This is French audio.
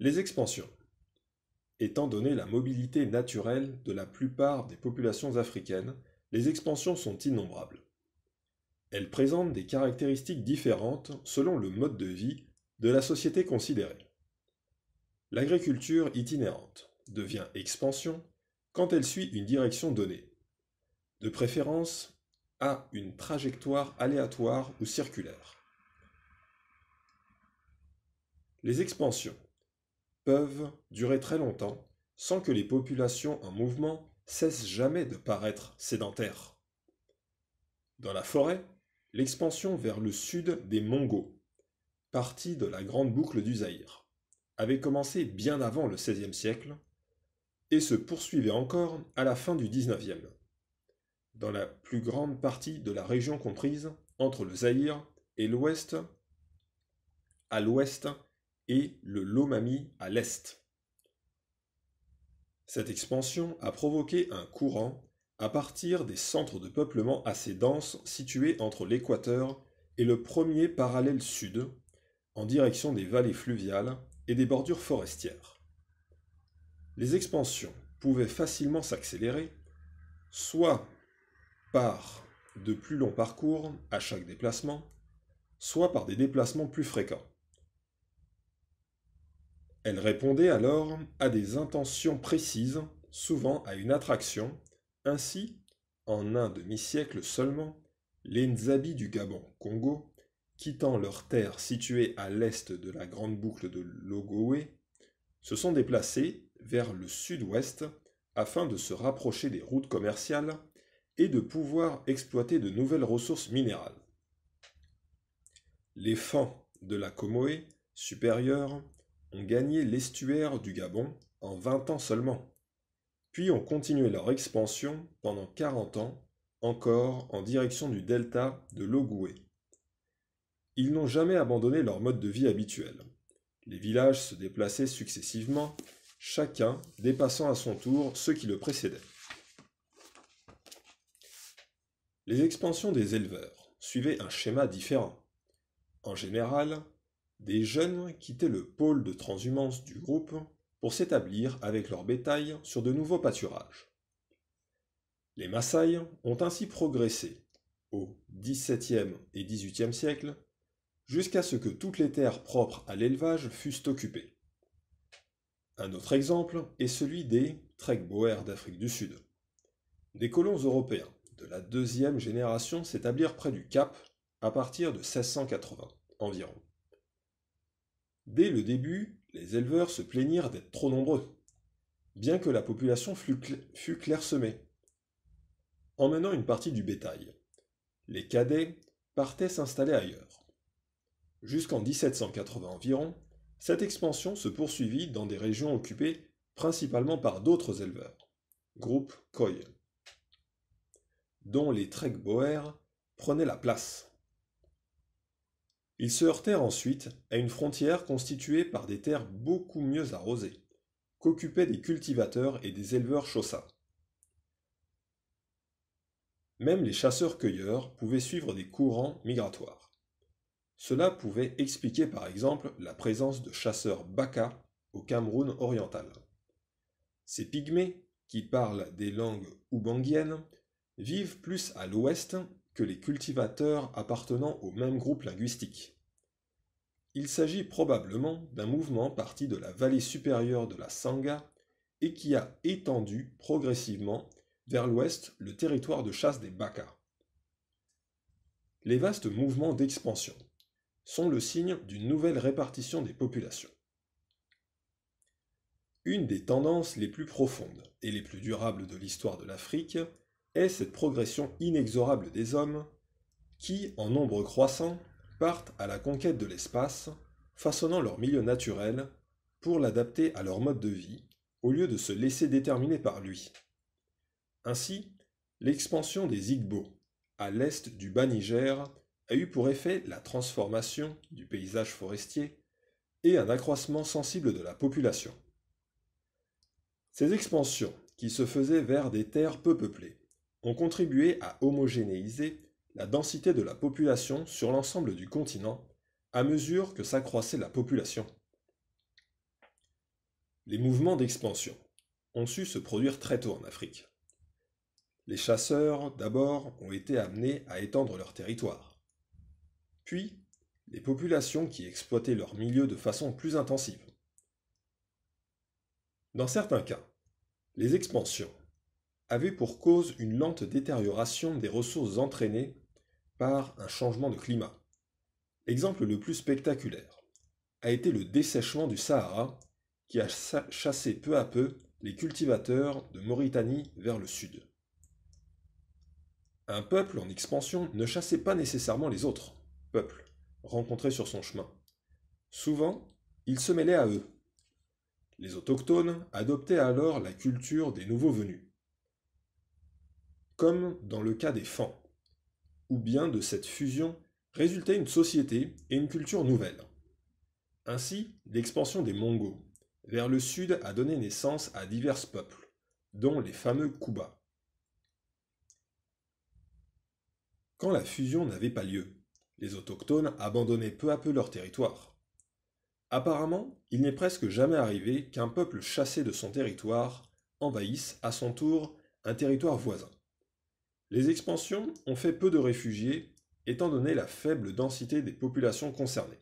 Les expansions. Étant donné la mobilité naturelle de la plupart des populations africaines, les expansions sont innombrables. Elles présentent des caractéristiques différentes selon le mode de vie de la société considérée. L'agriculture itinérante devient expansion quand elle suit une direction donnée, de préférence à une trajectoire aléatoire ou circulaire. Les expansions peuvent durer très longtemps sans que les populations en mouvement cessent jamais de paraître sédentaires. Dans la forêt, l'expansion vers le sud des Mongos, partie de la grande boucle du Zaïre, avait commencé bien avant le XVIe siècle et se poursuivait encore à la fin du XIXe, dans la plus grande partie de la région comprise entre le Zaïre et l'ouest, à l'ouest et le Lomami à l'est. Cette expansion a provoqué un courant à partir des centres de peuplement assez denses situés entre l'équateur et le premier parallèle sud, en direction des vallées fluviales et des bordures forestières. Les expansions pouvaient facilement s'accélérer, soit par de plus longs parcours à chaque déplacement, soit par des déplacements plus fréquents. Elle répondait alors à des intentions précises, souvent à une attraction. Ainsi, en un demi-siècle seulement, les Nzabi du Gabon, Congo, quittant leurs terres situées à l'est de la grande boucle de l'Ogooué, se sont déplacés vers le sud-ouest afin de se rapprocher des routes commerciales et de pouvoir exploiter de nouvelles ressources minérales. Les Fans de la Comoé supérieure ont gagné l'estuaire du Gabon en 20 ans seulement, puis ont continué leur expansion pendant 40 ans encore en direction du delta de l'Ogooué. Ils n'ont jamais abandonné leur mode de vie habituel. Les villages se déplaçaient successivement, chacun dépassant à son tour ceux qui le précédaient. Les expansions des éleveurs suivaient un schéma différent. En général, des jeunes quittaient le pôle de transhumance du groupe pour s'établir avec leur bétail sur de nouveaux pâturages. Les Maasai ont ainsi progressé au XVIIe et XVIIIe siècle jusqu'à ce que toutes les terres propres à l'élevage fussent occupées. Un autre exemple est celui des Trek-Boer d'Afrique du Sud. Des colons européens de la deuxième génération s'établirent près du Cap à partir de 1680 environ. Dès le début, les éleveurs se plaignirent d'être trop nombreux, bien que la population fût clairsemée, emmenant une partie du bétail. Les cadets partaient s'installer ailleurs. Jusqu'en 1780 environ, cette expansion se poursuivit dans des régions occupées principalement par d'autres éleveurs, groupe Khoi, dont les Trek-Boer prenaient la place. Ils se heurtèrent ensuite à une frontière constituée par des terres beaucoup mieux arrosées, qu'occupaient des cultivateurs et des éleveurs Xhosa. Même les chasseurs-cueilleurs pouvaient suivre des courants migratoires. Cela pouvait expliquer par exemple la présence de chasseurs Baka au Cameroun oriental. Ces pygmées, qui parlent des langues oubanguiennes, vivent plus à l'ouest que les cultivateurs appartenant au même groupe linguistique. Il s'agit probablement d'un mouvement parti de la vallée supérieure de la Sanga et qui a étendu progressivement vers l'ouest le territoire de chasse des Baka. Les vastes mouvements d'expansion sont le signe d'une nouvelle répartition des populations. Une des tendances les plus profondes et les plus durables de l'histoire de l'Afrique est cette progression inexorable des hommes qui, en nombre croissant, partent à la conquête de l'espace, façonnant leur milieu naturel pour l'adapter à leur mode de vie, au lieu de se laisser déterminer par lui. Ainsi, l'expansion des Igbo, à l'est du Bas-Niger, a eu pour effet la transformation du paysage forestier et un accroissement sensible de la population. Ces expansions, qui se faisaient vers des terres peu peuplées, ont contribué à homogénéiser la densité de la population sur l'ensemble du continent à mesure que s'accroissait la population. Les mouvements d'expansion ont su se produire très tôt en Afrique. Les chasseurs, d'abord, ont été amenés à étendre leur territoire. Puis, les populations qui exploitaient leur milieu de façon plus intensive. Dans certains cas, les expansions avaient pour cause une lente détérioration des ressources entraînées par un changement de climat. L'exemple le plus spectaculaire a été le dessèchement du Sahara qui a chassé peu à peu les cultivateurs de Mauritanie vers le sud. Un peuple en expansion ne chassait pas nécessairement les autres peuples rencontrés sur son chemin. Souvent, il se mêlait à eux. Les autochtones adoptaient alors la culture des nouveaux venus, comme dans le cas des Fans, ou bien de cette fusion résultait une société et une culture nouvelle. Ainsi, l'expansion des Mongols vers le sud a donné naissance à divers peuples, dont les fameux Kuba. Quand la fusion n'avait pas lieu, les autochtones abandonnaient peu à peu leur territoire. Apparemment, il n'est presque jamais arrivé qu'un peuple chassé de son territoire envahisse à son tour un territoire voisin. Les expansions ont fait peu de réfugiés étant donné la faible densité des populations concernées.